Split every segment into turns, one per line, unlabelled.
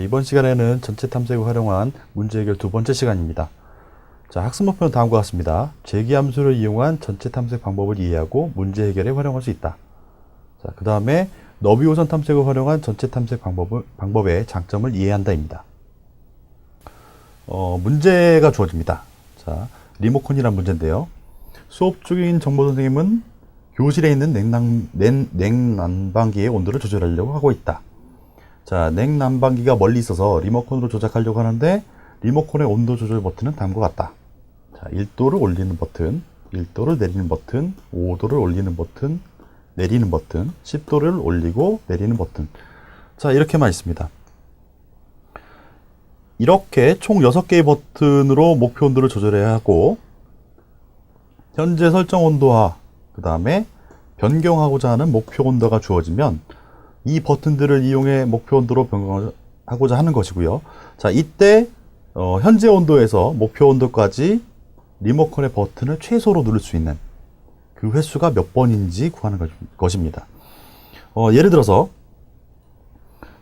이번 시간에는 전체 탐색을 활용한 문제 해결 두 번째 시간입니다. 자, 학습 목표는 다음과 같습니다. 재기함수를 이용한 전체 탐색 방법을 이해하고 문제 해결에 활용할 수 있다. 자, 그 다음에 너비호선 탐색을 활용한 전체 탐색 방법의 장점을 이해한다입니다. 문제가 주어집니다. 자, 리모컨이란 문제인데요. 수업 중인 정보 선생님은 교실에 있는 냉난방기의 온도를 조절하려고 하고 있다. 자, 냉난방기가 멀리 있어서 리모컨으로 조작하려고 하는데 리모컨의 온도 조절 버튼은 다음과 같다. 자, 1도를 올리는 버튼, 1도를 내리는 버튼, 5도를 올리는 버튼, 내리는 버튼, 10도를 올리고 내리는 버튼. 자, 이렇게만 있습니다. 이렇게 총 6개의 버튼으로 목표 온도를 조절해야 하고, 현재 설정 온도와 그 다음에 변경하고자 하는 목표 온도가 주어지면 이 버튼들을 이용해 목표 온도로 변경하고자 하는 것이고요. 자, 이때 현재 온도에서 목표 온도까지 리모컨의 버튼을 최소로 누를 수 있는 그 횟수가 몇 번인지 구하는 것입니다. 예를 들어서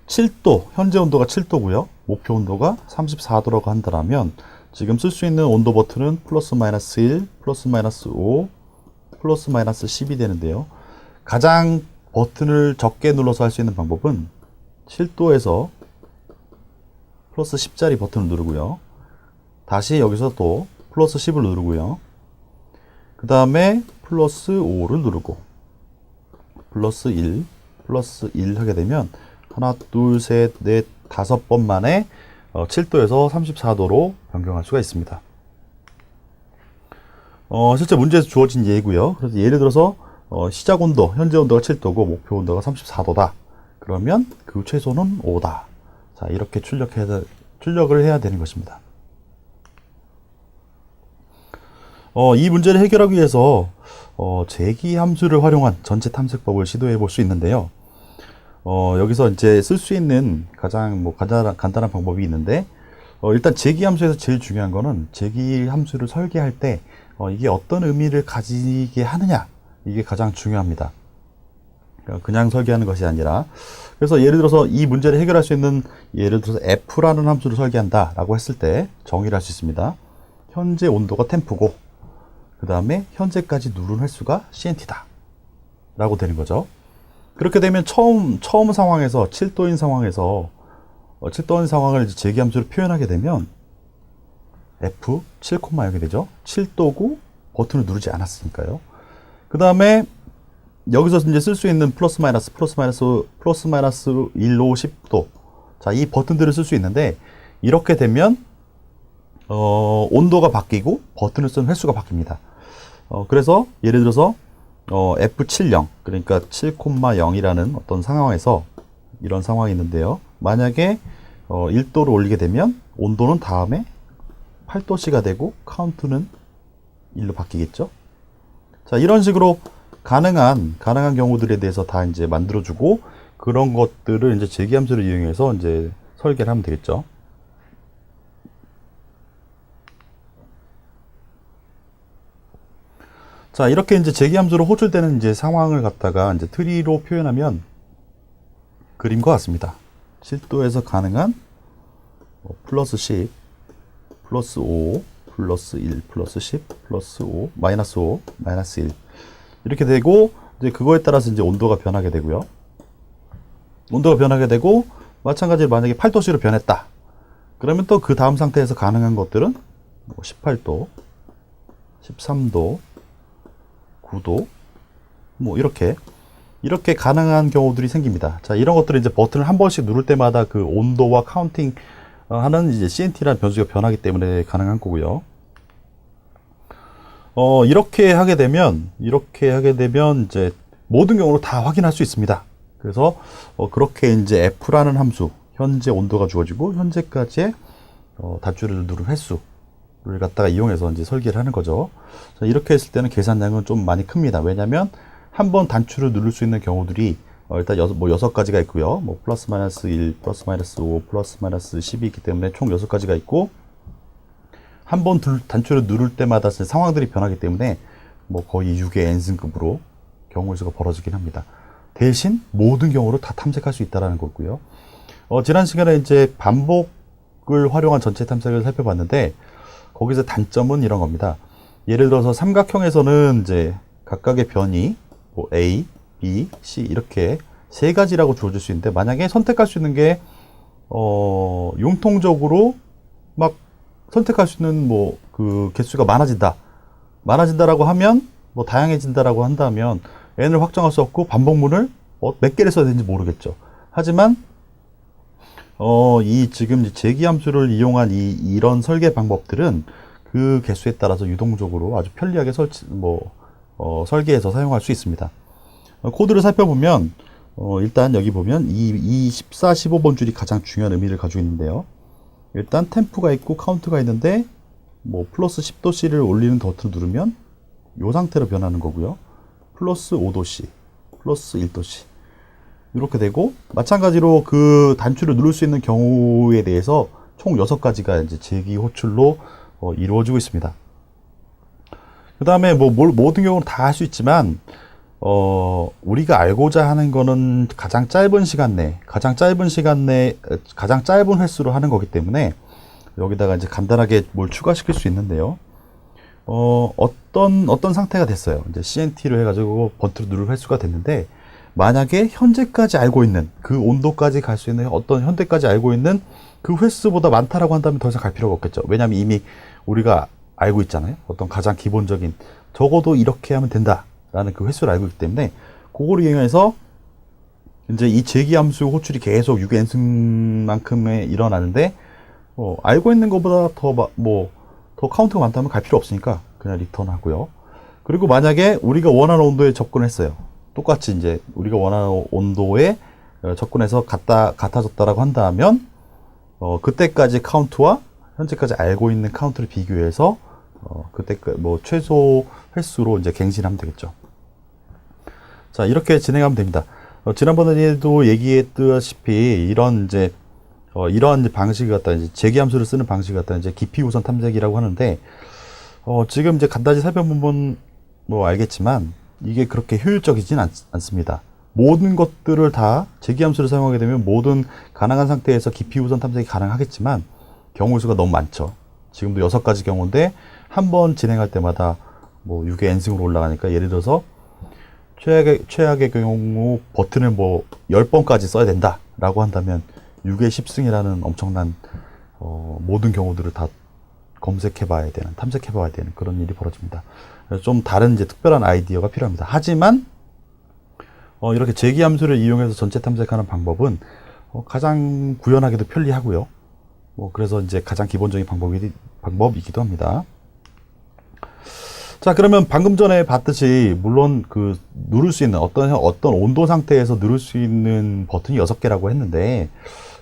7도, 현재 온도가 7도고요. 목표 온도가 34도라고 한다면 지금 쓸 수 있는 온도 버튼은 플러스 마이너스 1, 플러스 마이너스 5, 플러스 마이너스 10이 되는데요. 가장 버튼을 적게 눌러서 할 수 있는 방법은 7도에서 플러스 10짜리 버튼을 누르고요. 다시 여기서 또 플러스 10을 누르고요. 그 다음에 플러스 5를 누르고 플러스 1, 플러스 1 하게 되면 하나, 둘, 셋, 넷, 5번 만에 7도에서 34도로 변경할 수가 있습니다. 실제 문제에서 주어진 예이고요. 그래서 예를 들어서 시작 온도, 현재 온도가 7도고 목표 온도가 34도다. 그러면 그 최소는 5다. 자, 이렇게 출력을 해야 되는 것입니다. 이 문제를 해결하기 위해서 재기 함수를 활용한 전체 탐색법을 시도해 볼 수 있는데요. 여기서 이제 쓸 수 있는 가장 간단한 방법이 있는데, 일단 재기 함수에서 제일 중요한 거는 재기 함수를 설계할 때 이게 어떤 의미를 가지게 하느냐, 이게 가장 중요합니다. 그냥 설계하는 것이 아니라, 그래서 예를 들어서 이 문제를 해결할 수 있는, 예를 들어서 F라는 함수를 설계한다 라고 했을 때 정의를 할 수 있습니다. 현재 온도가 템프고 그 다음에 현재까지 누른 횟수가 CNT다 라고 되는 거죠. 그렇게 되면 처음 상황에서 7도인 상황에서 7도인 상황을 재기함수로 표현하게 되면 F 7,0이 되죠. 7도고 버튼을 누르지 않았으니까요. 그 다음에 여기서 이제 쓸 수 있는 플러스 마이너스 1, 5, 10도. 자, 이 버튼들을 쓸 수 있는데 이렇게 되면 온도가 바뀌고 버튼을 쓴 횟수가 바뀝니다. 그래서 예를 들어서 F70, 그러니까 7,0이라는 어떤 상황에서 이런 상황이 있는데요. 만약에 1도를 올리게 되면 온도는 다음에 8도씨가 되고 카운트는 1로 바뀌겠죠. 자, 이런 식으로 가능한 경우들에 대해서 다 이제 만들어주고, 그런 것들을 이제 재기함수를 이용해서 이제 설계를 하면 되겠죠. 자, 이렇게 이제 재기함수로 호출되는 이제 상황을 갖다가 이제 트리로 표현하면 그림과 같습니다. 7도에서 가능한 플러스 10, 플러스 5, 플러스 1, 플러스 10, 플러스 5, 마이너스 5, 마이너스 1. 이렇게 되고, 이제 그거에 따라서 이제 온도가 변하게 되고요. 온도가 변하게 되고, 마찬가지로 만약에 8도씨로 변했다. 그러면 또 그 다음 상태에서 가능한 것들은 18도, 13도, 9도, 이렇게 가능한 경우들이 생깁니다. 자, 이런 것들은 이제 버튼을 한 번씩 누를 때마다 그 온도와 카운팅 하는 이제 CNT라는 변수가 변하기 때문에 가능한 거고요. 이렇게 하게 되면 이제 모든 경우로 다 확인할 수 있습니다. 그래서 그렇게 이제 F라는 함수, 현재 온도가 주어지고 현재까지의 단추를 누른 횟수를 갖다가 이용해서 이제 설계를 하는 거죠. 자, 이렇게 했을 때는 계산량은 좀 많이 큽니다. 왜냐하면 한 번 단추를 누를 수 있는 경우들이 일단 6가지가 있고요. 플러스 마이너스 1, 플러스 마이너스 5, 플러스 마이너스 10이 있기 때문에 총 6가지가 있고, 한 번 단추를 누를 때마다 상황들이 변하기 때문에 거의 6의 n승급으로 경우의 수가 벌어지긴 합니다. 대신 모든 경우로 다 탐색할 수 있다는 거고요. 지난 시간에 이제 반복을 활용한 전체 탐색을 살펴봤는데, 거기서 단점은 이런 겁니다. 예를 들어서 삼각형에서는 이제 각각의 변이, 뭐 A, B, C 이렇게 세 가지라고 주어질 수 있는데, 만약에 선택할 수 있는 게, 융통적으로 막 선택할 수 있는 뭐 그 개수가 많아진다라고 하면, 뭐 다양해진다라고 한다면 n을 확정할 수 없고 반복문을 몇 개를 써야 되는지 모르겠죠. 하지만 이 지금 제기함수를 이용한 이런 설계 방법들은 그 개수에 따라서 유동적으로 아주 편리하게 설계해서 사용할 수 있습니다. 코드를 살펴보면 일단 여기 보면 이 14, 15번 줄이 가장 중요한 의미를 가지고 있는데요. 일단 템프가 있고 카운트가 있는데 뭐 플러스 10도씨를 올리는 버튼을 누르면 이 상태로 변하는 거고요. 플러스 5도씨, 플러스 1도씨 이렇게 되고, 마찬가지로 그 단추를 누를 수 있는 경우에 대해서 총 6가지가 이제 제기 호출로 이루어지고 있습니다. 그 다음에 모든 경우는 다 할 수 있지만, 우리가 알고자 하는 거는 가장 짧은 시간 내, 가장 짧은 횟수로 하는 거기 때문에, 여기다가 이제 간단하게 뭘 추가시킬 수 있는데요. 어떤 상태가 됐어요. 이제 CNT를 해가지고 버튼을 누를 횟수가 됐는데, 만약에 현재까지 알고 있는 그 온도까지 갈 수 있는 현재까지 알고 있는 그 횟수보다 많다라고 한다면 더 이상 갈 필요가 없겠죠. 왜냐하면 이미 우리가 알고 있잖아요. 어떤 가장 기본적인 적어도 이렇게 하면 된다라는 그 횟수를 알고 있기 때문에 그걸 이용해서 이제 이 제기함수 호출이 계속 6n승만큼에 일어나는데, 알고 있는 것보다 더 카운트가 많다면 갈 필요 없으니까 그냥 리턴 하고요. 그리고 만약에 우리가 원하는 온도에 접근했어요. 똑같이 이제 우리가 원하는 온도에 접근해서 같아졌다라고 한다면, 그때까지 카운트와 현재까지 알고 있는 카운트를 비교해서 그때 최소 횟수로 이제 갱신하면 되겠죠. 자, 이렇게 진행하면 됩니다. 지난번에도 얘기했다시피 이런 방식을 갖다 이제 제기함수를 쓰는 방식을 갖다 이제 깊이 우선 탐색이라고 하는데, 지금 이제 간단히 살펴보면 알겠지만 이게 그렇게 효율적이진 않습니다. 모든 것들을 다 제기함수를 사용하게 되면 모든 가능한 상태에서 깊이 우선 탐색이 가능하겠지만 경우 수가 너무 많죠. 지금도 6가지 경우인데 한 번 진행할 때마다 6의 n승으로 올라가니까, 예를 들어서 최악의 경우 버튼을 10번까지 써야 된다라고 한다면 6의 10승이라는 엄청난 모든 경우들을 다 탐색해봐야 되는 그런 일이 벌어집니다. 좀 다른 이제 특별한 아이디어가 필요합니다. 하지만 이렇게 제기함수를 이용해서 전체 탐색하는 방법은 가장 구현하기도 편리하고요. 그래서 이제 가장 기본적인 방법이기도 합니다. 자, 그러면 방금 전에 봤듯이 물론 그 누를 수 있는 어떤 온도 상태에서 누를 수 있는 버튼이 6개라고 했는데,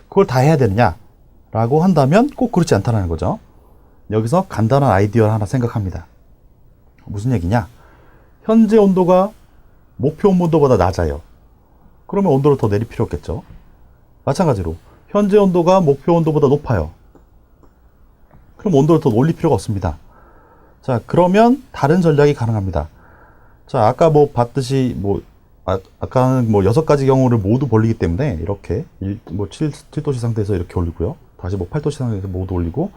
그걸 다 해야 되느냐라고 한다면 꼭 그렇지 않다는 거죠. 여기서 간단한 아이디어를 하나 생각합니다. 무슨 얘기냐? 현재 온도가 목표 온도보다 낮아요. 그러면 온도를 더 내릴 필요 없겠죠. 마찬가지로 현재 온도가 목표 온도보다 높아요. 그럼 온도를 더 올릴 필요가 없습니다. 자, 그러면 다른 전략이 가능합니다. 자, 아까 봤듯이 아까는 6가지 경우를 모두 벌리기 때문에 이렇게 7도씨 상태에서 이렇게 올리고요. 다시 8도씨 상태에서 모두 올리고,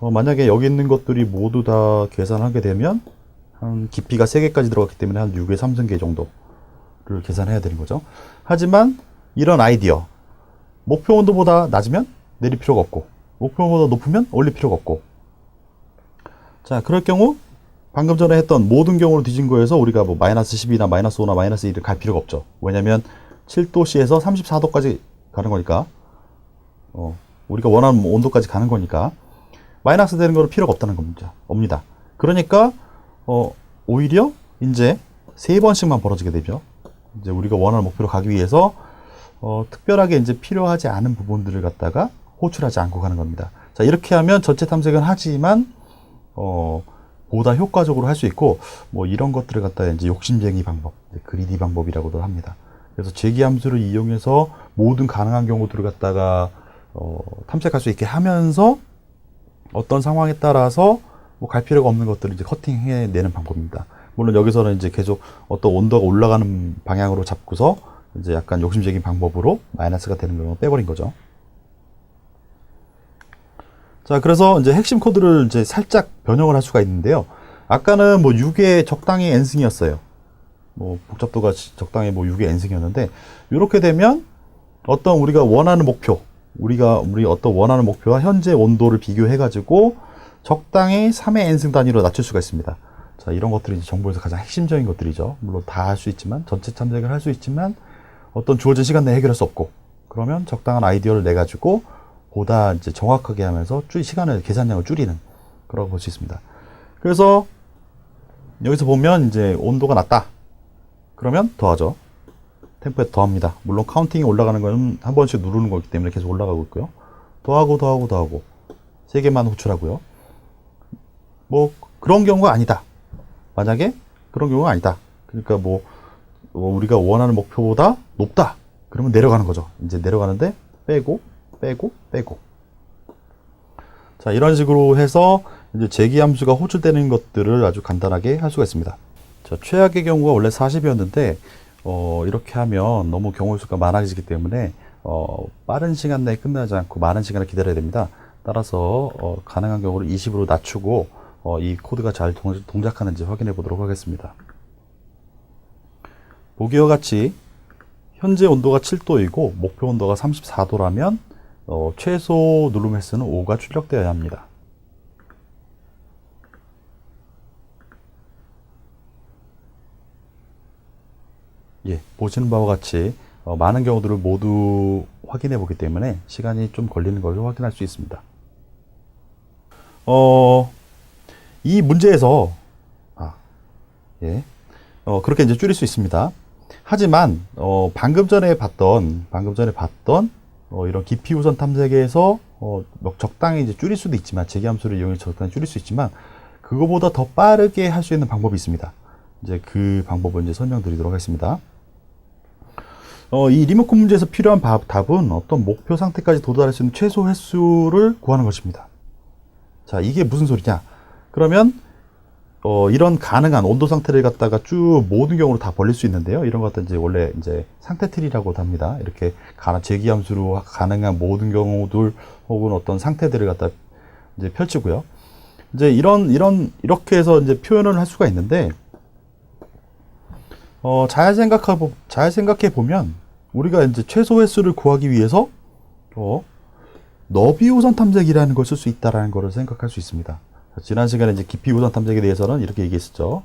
만약에 여기 있는 것들이 모두 다 계산하게 되면 한 깊이가 3개까지 들어갔기 때문에 한 6의 3승계 정도를 계산해야 되는 거죠. 하지만 이런 아이디어, 목표 온도보다 낮으면 내릴 필요가 없고 목표 온도보다 높으면 올릴 필요가 없고, 자, 그럴 경우 방금 전에 했던 모든 경우로 뒤진 거에서 우리가 마이너스 10이나 마이너스 5나 마이너스 1을 갈 필요가 없죠. 왜냐면 7도씨에서 34도까지 가는 거니까, 우리가 원하는 온도까지 가는 거니까 마이너스 되는 거는 필요가 없다는 겁니다. 그러니까 오히려 이제 3번씩만 벌어지게 되죠. 이제 우리가 원하는 목표로 가기 위해서 특별하게 이제 필요하지 않은 부분들을 갖다가 호출하지 않고 가는 겁니다. 자, 이렇게 하면 전체 탐색은 하지만 보다 효과적으로 할 수 있고, 이런 것들을 갖다가 이제 욕심쟁이 방법, 그리디 방법이라고도 합니다. 그래서 제기함수를 이용해서 모든 가능한 경우들을 갖다가 탐색할 수 있게 하면서 어떤 상황에 따라서 갈 필요가 없는 것들을 이제 커팅해내는 방법입니다. 물론 여기서는 이제 계속 어떤 온도가 올라가는 방향으로 잡고서 이제 약간 욕심적인 방법으로 마이너스가 되는 경우는 빼버린 거죠. 자, 그래서 이제 핵심 코드를 이제 살짝 변형을 할 수가 있는데요. 아까는 뭐 6의 적당히 n승이었어요. 뭐 복잡도가 적당히 뭐 6의 n승이었는데, 이렇게 되면 어떤 우리가 원하는 목표, 우리 어떤 원하는 목표와 현재 온도를 비교해가지고 적당히 3의 n승 단위로 낮출 수가 있습니다. 자, 이런 것들이 이제 정보에서 가장 핵심적인 것들이죠. 물론 다 할 수 있지만, 전체 탐색을 할 수 있지만, 어떤 주어진 시간 내에 해결할 수 없고, 그러면 적당한 아이디어를 내가지고 보다 이제 정확하게 하면서 시간을, 계산량을 줄이는 그런 걸 볼 수 있습니다. 그래서 여기서 보면 이제 온도가 낮다. 그러면 더하죠. 템포에 더합니다. 물론 카운팅이 올라가는 건 한 번씩 누르는 거기 때문에 계속 올라가고 있고요. 더하고 3개만 호출하고요. 뭐 그런 경우가 아니다. 만약에 그런 경우가 아니다. 그러니까 뭐 우리가 원하는 목표보다 높다. 그러면 내려가는 거죠. 이제 내려가는데 빼고. 자, 이런 식으로 해서 이제 제기함수가 호출되는 것들을 아주 간단하게 할 수가 있습니다. 자, 최악의 경우가 원래 40이었는데 이렇게 하면 너무 경우 수가 많아지기 때문에 빠른 시간 내에 끝나지 않고 많은 시간을 기다려야 됩니다. 따라서 가능한 경우를 20으로 낮추고 이 코드가 잘 동작하는지 확인해 보도록 하겠습니다. 보기와 같이 현재 온도가 7도이고 목표 온도가 34도라면 최소 누름 횟수는 5가 출력되어야 합니다. 예, 보시는 바와 같이 많은 경우들을 모두 확인해 보기 때문에 시간이 좀 걸리는 것을 확인할 수 있습니다. 이 문제에서 그렇게 이제 줄일 수 있습니다. 하지만 방금 전에 봤던 이런 깊이 우선 탐색에서 적당히 이제 줄일 수도 있지만, 제기함수를 이용해서 적당히 줄일 수 있지만, 그거보다 더 빠르게 할 수 있는 방법이 있습니다. 이제 그 방법을 이제 설명드리도록 하겠습니다. 이 리모컨 문제에서 필요한 답은 어떤 목표 상태까지 도달할 수 있는 최소 횟수를 구하는 것입니다. 자, 이게 무슨 소리냐? 그러면 이런 가능한 온도 상태를 갖다가 쭉 모든 경우로 다 벌릴 수 있는데요. 이런 것들 이제 원래 이제 상태 트리라고 합니다. 이렇게 제기함수로 가능한 모든 경우들 혹은 어떤 상태들을 갖다 이제 펼치고요. 이제 이렇게 해서 이제 표현을 할 수가 있는데, 잘 생각해 보면 우리가 이제 최소 횟수를 구하기 위해서 너비 우선 탐색이라는 걸 쓸 수 있다라는 것을 생각할 수 있습니다. 지난 시간에 이제 깊이 우선 탐색에 대해서는 이렇게 얘기했었죠.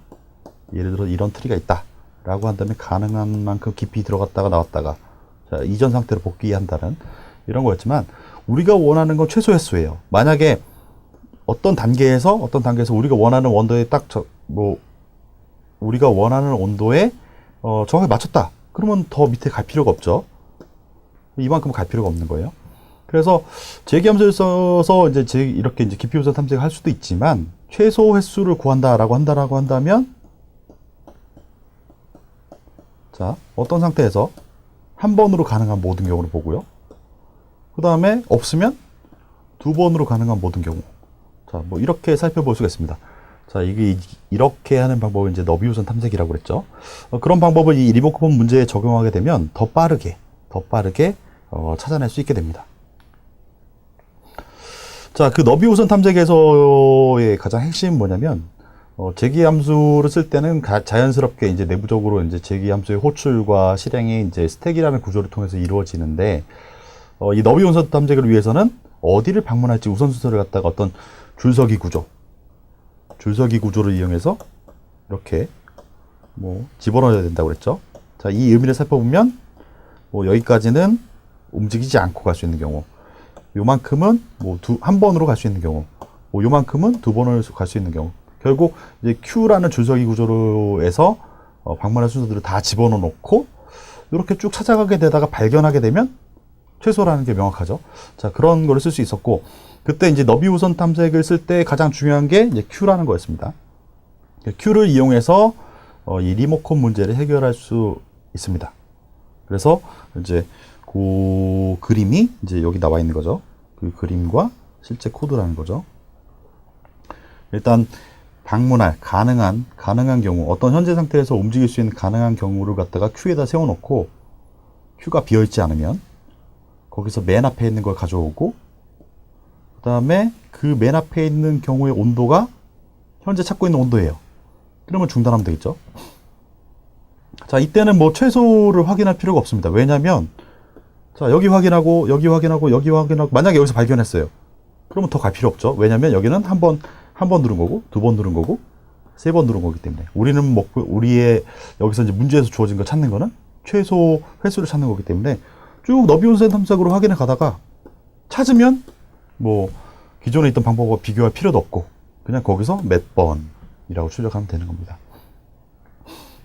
예를 들어 이런 트리가 있다 라고 한다면 가능한 만큼 깊이 들어갔다가 나왔다가 이전 상태로 복귀한다는 이런 거였지만, 우리가 원하는 건 최소 횟수예요. 만약에 어떤 단계에서 우리가 원하는 온도에 우리가 원하는 온도에 정확히 맞췄다. 그러면 더 밑에 갈 필요가 없죠. 이만큼 갈 필요가 없는 거예요. 그래서 제기함수를 써서 이렇게 이제 깊이 우선 탐색을 할 수도 있지만, 최소 횟수를 구한다라고 한다면, 자, 어떤 상태에서 한 번으로 가능한 모든 경우를 보고요. 그 다음에 없으면 2번으로 가능한 모든 경우. 자, 뭐 이렇게 살펴볼 수가 있습니다. 자, 이렇게 하는 방법은 이제 너비 우선 탐색이라고 그랬죠. 그런 방법을 이 리모컨 문제에 적용하게 되면 더 빠르게 찾아낼 수 있게 됩니다. 자, 그 너비 우선 탐색에서의 가장 핵심은 뭐냐면, 제기함수를 쓸 때는 자연스럽게 이제 내부적으로 이제 제기함수의 호출과 실행이 이제 스택이라는 구조를 통해서 이루어지는데, 이 너비 우선 탐색을 위해서는 어디를 방문할지 우선순서를 갖다가 어떤 줄서기 구조를 이용해서 이렇게 뭐 집어넣어야 된다고 그랬죠. 자, 이 의미를 살펴보면 여기까지는 움직이지 않고 갈 수 있는 경우, 요만큼은 한 번으로 갈 수 있는 경우, 요만큼은 2번으로 갈 수 있는 경우, 결국 이제 Q라는 줄서기 구조로해서 방문할 순서들을 다 집어넣어 놓고 이렇게 쭉 찾아가게 되다가 발견하게 되면 최소라는 게 명확하죠. 자, 그런 거를 쓸 수 있었고, 그때 이제 너비 우선 탐색을 쓸 때 가장 중요한 게 이제 Q라는 거였습니다. Q를 이용해서 이 리모컨 문제를 해결할 수 있습니다. 그래서 이제 그 그림이 이제 여기 나와 있는 거죠. 그 그림과 실제 코드라는 거죠. 일단 방문할 가능한 경우, 어떤 현재 상태에서 움직일 수 있는 가능한 경우를 갖다가 Q에다 세워놓고, Q가 비어있지 않으면 거기서 맨 앞에 있는 걸 가져오고, 그 다음에 그 맨 앞에 있는 경우의 온도가 현재 찾고 있는 온도예요. 그러면 중단하면 되겠죠. 자, 이때는 뭐 최소를 확인할 필요가 없습니다. 왜냐면 자, 여기 확인하고 여기 확인하고 여기 확인하고 만약에 여기서 발견했어요. 그러면 더 갈 필요 없죠. 왜냐면 여기는 한 번 누른 거고, 두 번 누른 거고, 세 번 누른 거기 때문에 우리의 여기서 이제 문제에서 주어진 거 찾는 거는 최소 횟수를 찾는 거기 때문에 쭉 너비우선 탐색으로 확인해 가다가 찾으면 뭐 기존에 있던 방법과 비교할 필요도 없고 그냥 거기서 몇 번이라고 출력하면 되는 겁니다.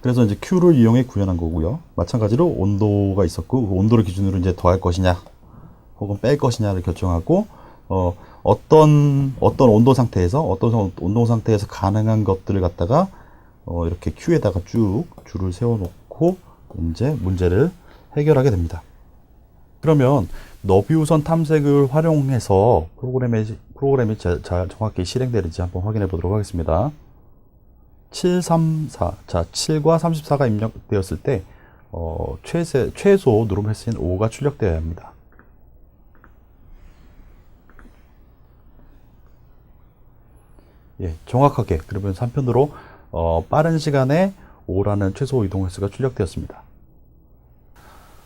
그래서 이제 Q를 이용해 구현한 거고요. 마찬가지로 온도가 있었고 그 온도를 기준으로 이제 더할 것이냐 혹은 뺄 것이냐를 결정하고 어떤 온도 상태에서 가능한 것들을 갖다가 이렇게 Q에다가 쭉 줄을 세워놓고 이제 문제를 해결하게 됩니다. 그러면 너비우선 탐색을 활용해서 프로그램이 정확히 실행되는지 한번 확인해 보도록 하겠습니다. 734, 자 7과 34가 입력되었을 때 최소 누름 횟수인 5가 출력되어야 합니다. 예, 정확하게 그러면 한편으로 빠른 시간에 5라는 최소 이동 횟수가 출력되었습니다.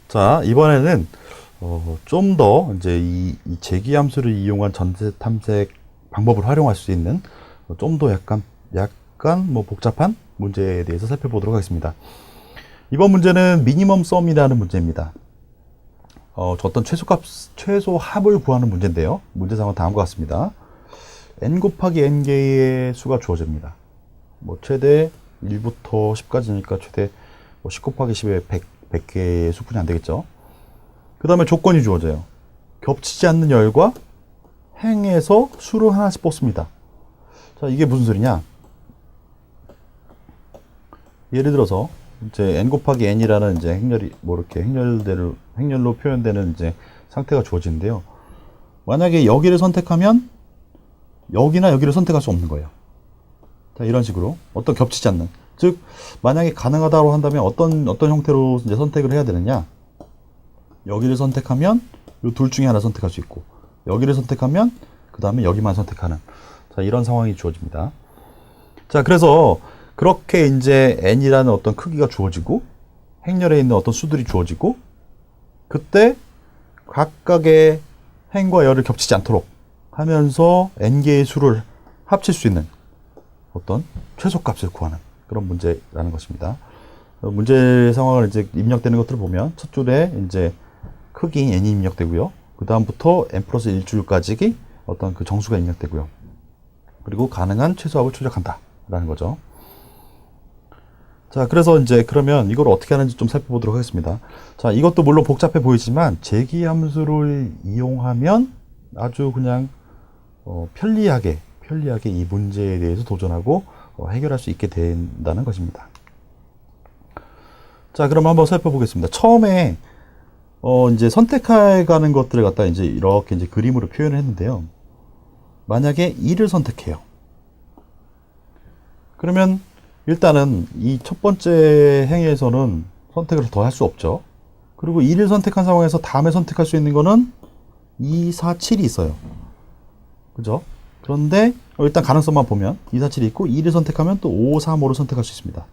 자, 이번에는 좀 더 이제 이 제기 함수를 이용한 전체 탐색 방법을 활용할 수 있는 좀 더 약간 뭐 복잡한 문제에 대해서 살펴보도록 하겠습니다. 이번 문제는 미니멈 썸이라는 문제입니다. 어떤 최소 합을 구하는 문제인데요. 문제상은 다음과 같습니다. n 곱하기 n 개의 수가 주어집니다. 뭐 최대 1부터 10까지니까 최대 10 곱하기 10에 100개의 수분이 안 되겠죠. 그 다음에 조건이 주어져요. 겹치지 않는 열과 행에서 수를 하나씩 뽑습니다. 자, 이게 무슨 소리냐? 예를 들어서 이제 n 곱하기 n이라는 이제 행렬이 뭐 이렇게 행렬로 표현되는 이제 상태가 주어지는데요. 만약에 여기를 선택하면 여기나 여기를 선택할 수 없는 거예요. 자, 이런 식으로 어떤 겹치지 않는, 즉 만약에 가능하다고 한다면 어떤 형태로 이제 선택을 해야 되느냐? 여기를 선택하면 이 둘 중에 하나 선택할 수 있고, 여기를 선택하면 그 다음에 여기만 선택하는, 자, 이런 상황이 주어집니다. 자, 그래서 그렇게 이제 n이라는 어떤 크기가 주어지고 행렬에 있는 어떤 수들이 주어지고 그때 각각의 행과 열을 겹치지 않도록 하면서 n개의 수를 합칠 수 있는 어떤 최소값을 구하는 그런 문제라는 것입니다. 문제 상황을 이제 입력되는 것들을 보면 첫 줄에 이제 크기 n이 입력되고요. 그 다음부터 n 플러스 1줄까지 어떤 그 정수가 입력되고요. 그리고 가능한 최소합을 출력한다 라는 거죠. 자, 그래서 이제 그러면 이걸 어떻게 하는지 좀 살펴보도록 하겠습니다. 자, 이것도 물론 복잡해 보이지만 제기 함수를 이용하면 아주 그냥 편리하게 이 문제에 대해서 도전하고 해결할 수 있게 된다는 것입니다. 자, 그럼 한번 살펴보겠습니다. 처음에 이제 선택해 가는 것들을 갖다 이제 이렇게 이제 그림으로 표현을 했는데요. 만약에 2를 선택해요. 그러면 일단은 이 첫 번째 행위에서는 선택을 더 할 수 없죠. 그리고 2를 선택한 상황에서 다음에 선택할 수 있는 거는 2, 4, 7이 있어요. 그죠? 그런데 일단 가능성만 보면 2, 4, 7이 있고 2를 선택하면 또 5, 3, 5를 선택할 수 있습니다.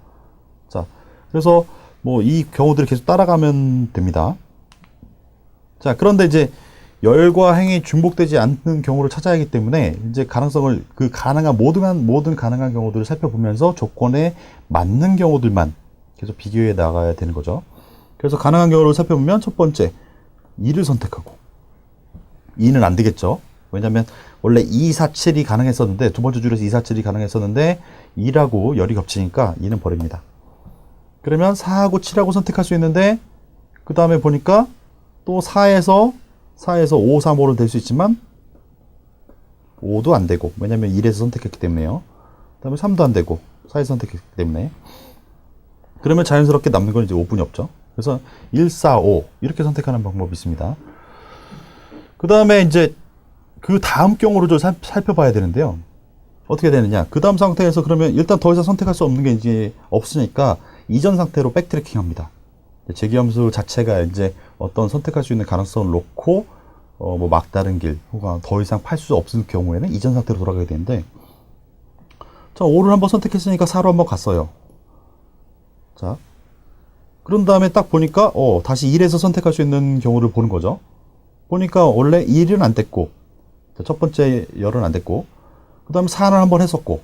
자, 그래서 뭐 이 경우들을 계속 따라가면 됩니다. 자, 그런데 이제 열과 행이 중복되지 않는 경우를 찾아야 하기 때문에 이제 가능성을 그 가능한 모든 가능한 경우들을 살펴보면서 조건에 맞는 경우들만 계속 비교해 나가야 되는 거죠. 그래서 가능한 경우를 살펴보면 첫 번째 2를 선택하고 2는 안 되겠죠. 왜냐면 원래 2, 4, 7이 가능했었는데 두 번째 줄에서 2, 4, 7이 가능했었는데 2라고 열이 겹치니까 2는 버립니다. 그러면 4하고 7하고 선택할 수 있는데 그 다음에 보니까 또 4에서 5, 3, 5는 될 수 있지만 5도 안 되고, 왜냐면 1에서 선택했기 때문에요. 그 다음에 3도 안 되고 4에서 선택했기 때문에, 그러면 자연스럽게 남는 건 이제 5분이 없죠. 그래서 1, 4, 5 이렇게 선택하는 방법이 있습니다. 그 다음에 이제 그 다음 경우를 좀 살펴봐야 되는데요. 어떻게 되느냐? 그 다음 상태에서 그러면 일단 더 이상 선택할 수 없는 게 이제 없으니까 이전 상태로 백트래킹 합니다. 제기함수 자체가 이제 어떤 선택할 수 있는 가능성을 놓고 뭐 막다른 길 혹은 더 이상 팔 수 없을 경우에는 이전 상태로 돌아가게 되는데, 자, 5를 한번 선택했으니까 4로 한번 갔어요. 자, 그런 다음에 딱 보니까 다시 1에서 선택할 수 있는 경우를 보는 거죠. 보니까 원래 1은 안 됐고, 첫 번째 열은 안 됐고, 그 다음에 4는 한번 했었고,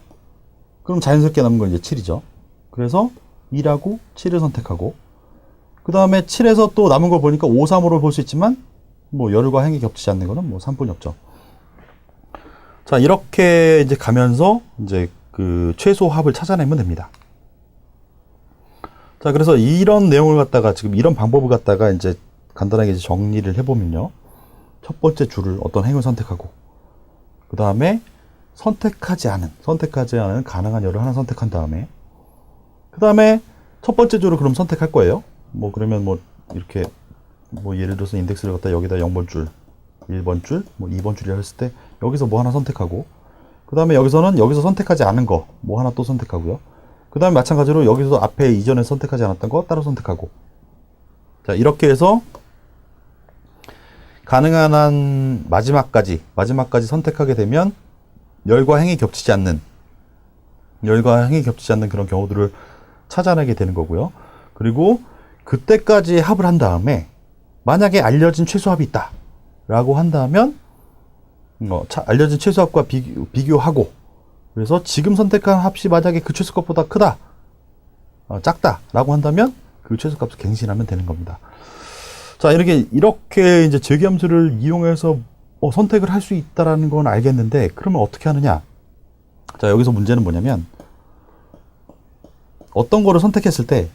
그럼 자연스럽게 남은 건 이제 7이죠. 그래서 2라고 7을 선택하고, 그 다음에 7에서 또 남은 걸 보니까 5, 3으로 볼 수 있지만, 뭐 열과 행이 겹치지 않는 거는 뭐 3뿐이 없죠. 자, 이렇게 이제 가면서 이제 그 최소 합을 찾아내면 됩니다. 자, 그래서 이런 내용을 갖다가 지금 이런 방법을 갖다가 이제 간단하게 이제 정리를 해보면요. 첫 번째 줄을 어떤 행을 선택하고, 그 다음에 선택하지 않은 가능한 열을 하나 선택한 다음에, 그 다음에 첫 번째 줄을 그럼 선택할 거예요. 뭐 그러면 뭐 이렇게 뭐 예를 들어서 인덱스를 갖다 여기다 0번 줄, 1번 줄, 뭐 2번 줄이라 했을 때 여기서 뭐 하나 선택하고, 그 다음에 여기서는 여기서 선택하지 않은 거 뭐 하나 또 선택하고요. 그 다음에 마찬가지로 여기서 앞에 이전에 선택하지 않았던 거 따로 선택하고. 자, 이렇게 해서 가능한 한 마지막까지 선택하게 되면 열과 행이 겹치지 않는 그런 경우들을 찾아내게 되는 거고요. 그리고 그때까지 합을 한 다음에 만약에 알려진 최소합이 있다 라고 한다면 알려진 최소합과 비교하고, 그래서 지금 선택한 합이 만약에 그 최소값보다 크다, 작다 라고 한다면 그 최소값을 갱신하면 되는 겁니다. 자, 이렇게 이제 재기함수를 이용해서 선택을 할 수 있다라는 건 알겠는데, 그러면 어떻게 하느냐? 자, 여기서 문제는 뭐냐면, 어떤 거를 선택했을 때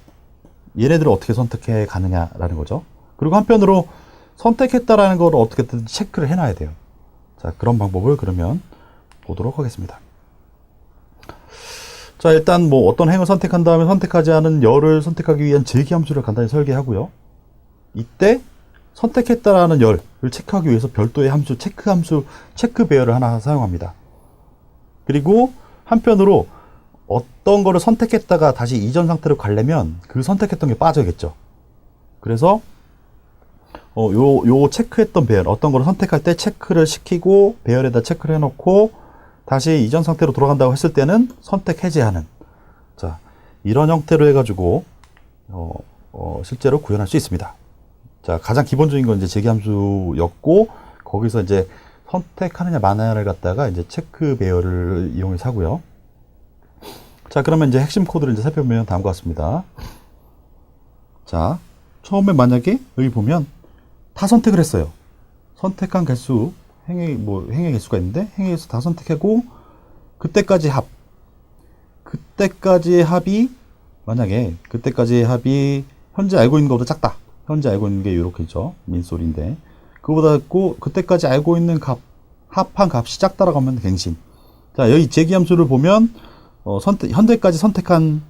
얘네들을 어떻게 선택해 가느냐라는 거죠. 그리고 한편으로 선택했다라는 걸 어떻게든 체크를 해놔야 돼요. 자, 그런 방법을 그러면 보도록 하겠습니다. 자, 일단 뭐 어떤 행을 선택한 다음에 선택하지 않은 열을 선택하기 위한 재기함수를 간단히 설계하고요. 이때 선택했다라는 열을 체크하기 위해서 별도의 함수, 체크 배열을 하나 사용합니다. 그리고 한편으로 어떤 거를 선택했다가 다시 이전 상태로 가려면 그 선택했던 게 빠져야겠죠. 그래서 요 체크했던 배열, 어떤 거를 선택할 때 체크를 시키고 배열에다 체크를 해놓고 다시 이전 상태로 돌아간다고 했을 때는 선택 해제하는, 자, 이런 형태로 해가지고 실제로 구현할 수 있습니다. 자, 가장 기본적인 건 이제 재기함수였고, 거기서 이제 선택하느냐 마느냐를 갖다가 이제 체크 배열을 이용해서 하고요. 자, 그러면 이제 핵심 코드를 이제 살펴보면 다음과 같습니다. 자, 처음에 만약에 여기 보면 다 선택을 했어요. 선택한 개수, 행의 개수가 있는데, 행의 개수 다 선택하고, 그때까지의 합이, 만약에 그때까지의 합이 현재 알고 있는 것보다 작다. 현재 알고 있는 게 이렇게 있죠. 민소리인데. 그거보다 작고, 그때까지 알고 있는 합한 값이 작다라고 하면 갱신. 자, 여기 재기함수를 보면, 현재까지 선택한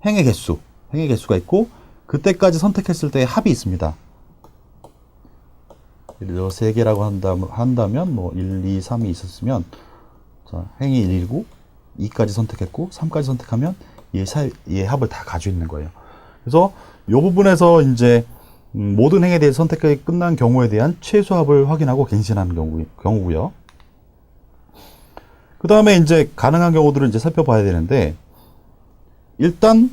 행의 개수가 있고, 그때까지 선택했을 때의 합이 있습니다. 예를 들어 3개라고 한다면 뭐 1, 2, 3이 있었으면, 자, 행이 1이고 2까지 선택했고 3까지 선택하면 얘의 합을 다 가지고 있는 거예요. 그래서 이 부분에서 이제 모든 행에 대해서 선택이 끝난 경우에 대한 최소합을 확인하고 갱신하는 경우고요. 그 다음에 이제 가능한 경우들을 이제 살펴봐야 되는데, 일단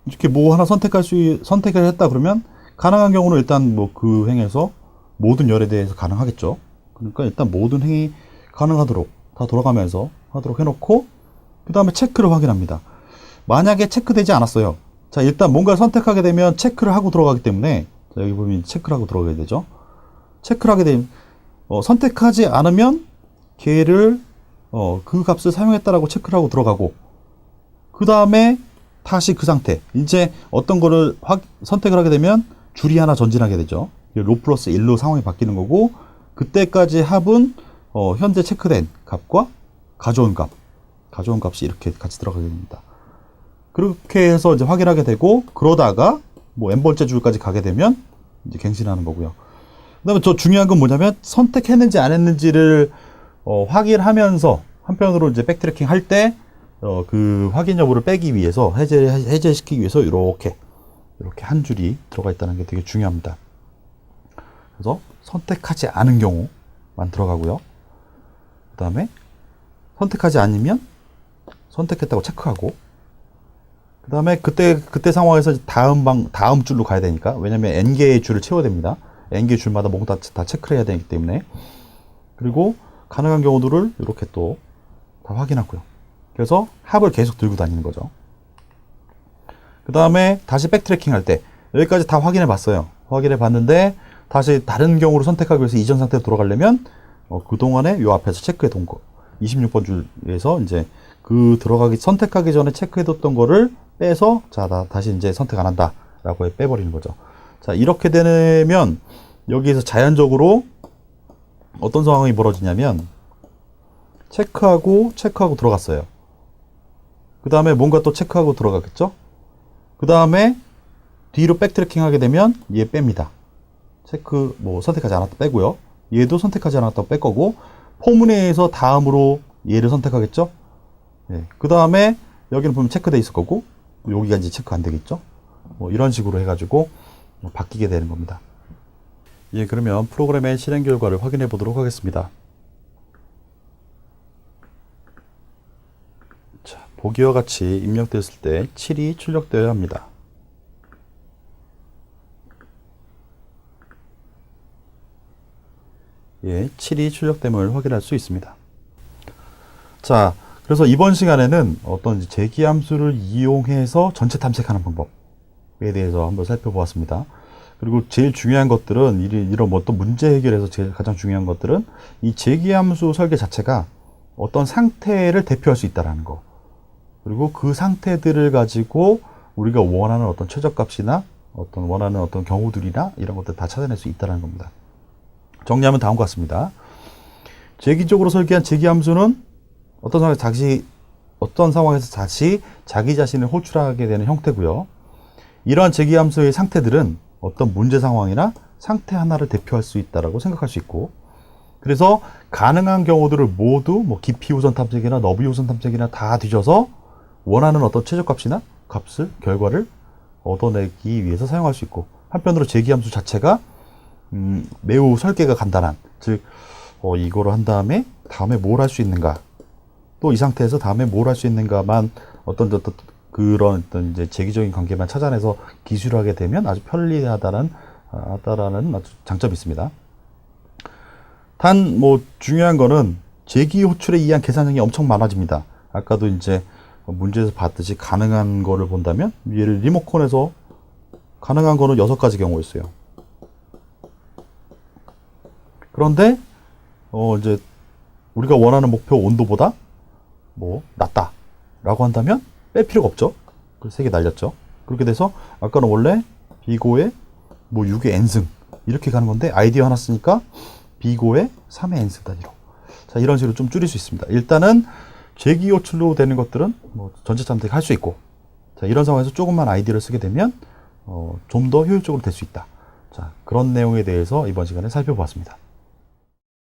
이렇게 뭐 하나 선택을 했다 그러면 가능한 경우는 일단 뭐 그 행에서 모든 열에 대해서 가능하겠죠. 그러니까 일단 모든 행이 가능하도록 다 돌아가면서 하도록 해놓고, 그 다음에 체크를 확인합니다. 만약에 체크되지 않았어요. 자, 일단 뭔가를 선택하게 되면 체크를 하고 들어가기 때문에, 자, 여기 보면 체크를 하고 들어가게 되죠. 체크를 하게 되면 선택하지 않으면 걔를 그 값을 사용했다라고 체크를 하고 들어가고, 그 다음에 다시 그 상태, 이제 어떤 거를 선택을 하게 되면 줄이 하나 전진하게 되죠. 로 플러스 1로 상황이 바뀌는 거고, 그때까지 합은 현재 체크된 값과 가져온 값이 이렇게 같이 들어가게 됩니다. 그렇게 해서 이제 확인하게 되고, 그러다가 뭐 n번째 줄까지 가게 되면 이제 갱신하는 거고요. 그다음에 저 중요한 건 뭐냐면, 선택했는지 안 했는지를 확인하면서 한편으로 이제 백트래킹 할 때 그 확인 여부를 빼기 위해서, 해제시키기 위해서 이렇게 한 줄이 들어가 있다는 게 되게 중요합니다. 그래서 선택하지 않은 경우만 들어가고요. 그 다음에 선택하지 않으면 선택했다고 체크하고, 그 다음에 그때 상황에서 다음 줄로 가야 되니까, 왜냐면 n개의 줄을 채워야 됩니다. n개의 줄마다 뭔가 다 체크를 해야 되기 때문에. 그리고 가능한 경우들을 이렇게 또 다 확인하고요. 그래서 합을 계속 들고 다니는 거죠. 그 다음에 다시 백트래킹 할 때, 여기까지 다 확인해 봤어요. 확인해 봤는데, 다시 다른 경우를 선택하기 위해서 이전 상태로 돌아가려면, 그동안에 요 앞에서 체크해 둔 거, 26번 줄에서 이제 선택하기 전에 체크해뒀던 거를 빼서, 자, 다시 이제 선택 안 한다. 라고 빼버리는 거죠. 자, 이렇게 되면, 여기에서 자연적으로 어떤 상황이 벌어지냐면, 체크하고 들어갔어요. 그 다음에 뭔가 또 체크하고 들어가겠죠? 그 다음에 뒤로 백트래킹 하게 되면 얘 뺍니다. 선택하지 않았다 빼고요. 얘도 선택하지 않았다고 뺄 거고, 포문에서 다음으로 얘를 선택하겠죠? 네. 그 다음에 여기는 보면 체크돼 있을 거고, 여기가 이제 체크 안 되겠죠? 이런 식으로 해가지고 바뀌게 되는 겁니다. 예, 그러면 프로그램의 실행 결과를 확인해 보도록 하겠습니다. 자, 보기와 같이 입력됐을 때 7이 출력되어야 합니다. 예, 7이 출력됨을 확인할 수 있습니다. 자, 그래서 이번 시간에는 어떤 재기함수를 이용해서 전체 탐색하는 방법에 대해서 한번 살펴보았습니다. 그리고 제일 중요한 것들은 이런 어떤 문제 해결에서 가장 중요한 것들은 이 재기함수 설계 자체가 어떤 상태를 대표할 수 있다는 거, 그리고 그 상태들을 가지고 우리가 원하는 어떤 최저값이나 원하는 어떤 경우들이나 이런 것들 다 찾아낼 수 있다는 겁니다. 정리하면 다음과 같습니다. 재기적으로 설계한 재기함수는 어떤 상황에서 다시 자기 자신을 호출하게 되는 형태고요. 이러한 재기함수의 상태들은 어떤 문제 상황이나 상태 하나를 대표할 수 있다고 생각할 수 있고, 그래서 가능한 경우들을 모두 깊이 우선 탐색이나 너비 우선 탐색이나 다 뒤져서 원하는 어떤 최저값이나 결과를 얻어내기 위해서 사용할 수 있고, 한편으로 재기함수 자체가 매우 설계가 간단한, 즉 이거를 한 다음에 뭘 할 수 있는가, 또 이 상태에서 다음에 뭘 할 수 있는가만 그런 이제 재기적인 관계만 찾아내서 기술을 하게 되면 아주 편리하다라는 아주 장점이 있습니다. 단 중요한 거는 재기 호출에 의한 계산량이 엄청 많아집니다. 아까도 이제 문제에서 봤듯이 가능한 거를 본다면 얘를 리모컨에서 가능한 거는 6가지 경우였어요. 그런데 이제 우리가 원하는 목표 온도보다 낮다 라고 한다면 뺄 필요가 없죠. 그래서 3개 날렸죠. 그렇게 돼서 아까는 원래 비고에 6의 n승 이렇게 가는 건데, 아이디어 하나 쓰니까 비고에 3의 n승 단위로, 자, 이런 식으로 좀 줄일 수 있습니다. 일단은 재기 호출로 되는 것들은 전체 탐색 할 수 있고, 자, 이런 상황에서 조금만 아이디어를 쓰게 되면 좀 더 효율적으로 될 수 있다. 자, 그런 내용에 대해서 이번 시간에 살펴보았습니다.